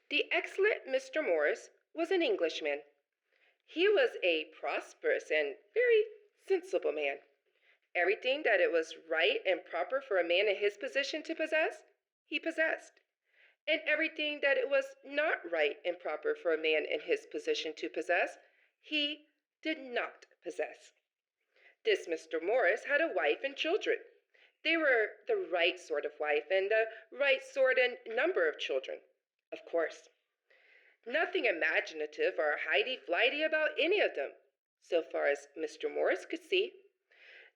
The excellent Mr. Morris was an Englishman. He was a prosperous and very sensible man. Everything that it was right and proper for a man in his position to possess, he possessed. And everything that it was not right and proper for a man in his position to possess, he did not possess. This Mr. Morris had a wife and children. They were the right sort of wife and the right sort and number of children, of course. Nothing imaginative or highty-flighty about any of them, so far as Mr. Morris could see.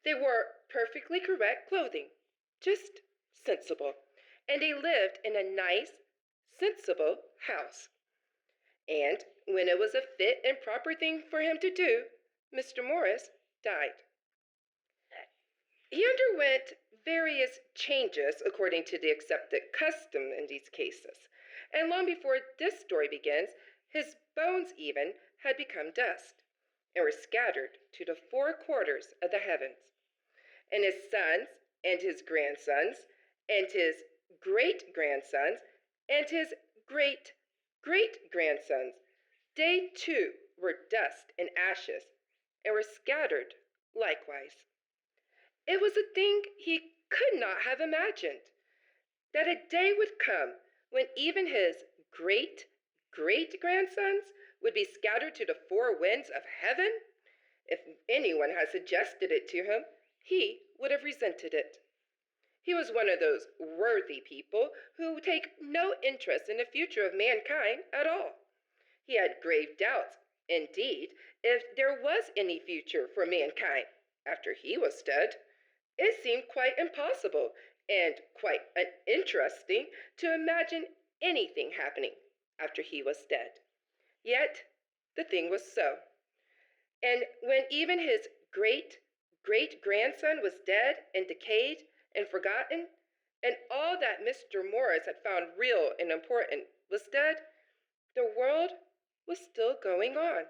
They wore perfectly correct clothing, just sensible, and they lived in a nice, sensible house. And when it was a fit and proper thing for him to do, Mr. Morris died. He underwent various changes according to the accepted custom in these cases, and long before this story begins, his bones even had become dust and were scattered to the four quarters of the heavens. And his sons and his grandsons and his great-grandsons and his great-great-grandsons, they too were dust and ashes and were scattered likewise. It was a thing he could not have imagined, that a day would come when even his great-great-grandsons would be scattered to the four winds of heaven. If anyone had suggested it to him, he would have resented it. He was one of those worthy people who take no interest in the future of mankind at all. He had grave doubts, indeed, if there was any future for mankind after he was dead. It seemed quite impossible and quite uninteresting to imagine anything happening after he was dead. Yet the thing was so. And when even his great-great-grandson was dead and decayed and forgotten, and all that Mr. Morris had found real and important was dead, the world was still going on,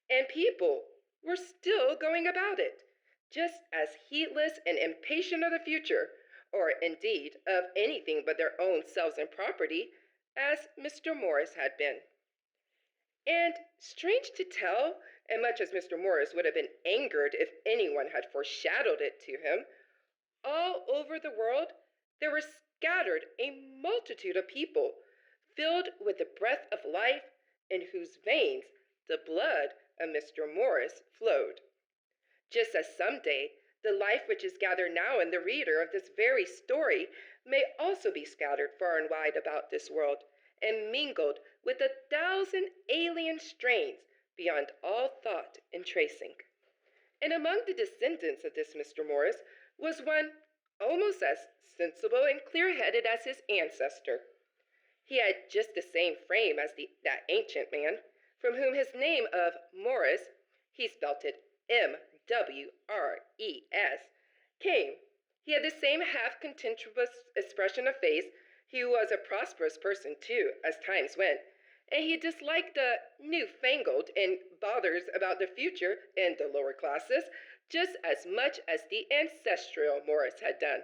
and people were still going about it, just as heedless and impatient of the future, or indeed of anything but their own selves and property, as Mr. Morris had been. And strange to tell, and much as Mr. Morris would have been angered if anyone had foreshadowed it to him, all over the world there were scattered a multitude of people filled with the breath of life, in whose veins the blood of Mr. Morris flowed. Just as someday the life which is gathered now in the reader of this very story may also be scattered far and wide about this world, and mingled with 1,000 alien strains beyond all thought and tracing. And among the descendants of this Mr. Morris was one almost as sensible and clear-headed as his ancestor. He had just the same frame as that ancient man, from whom his name of Morris, he spelt it M-W-R-E-S, came. He had the same half-contemptuous expression of face. He was a prosperous person, too, as times went, and he disliked the newfangled and bothers about the future and the lower classes just as much as the ancestral Morris had done.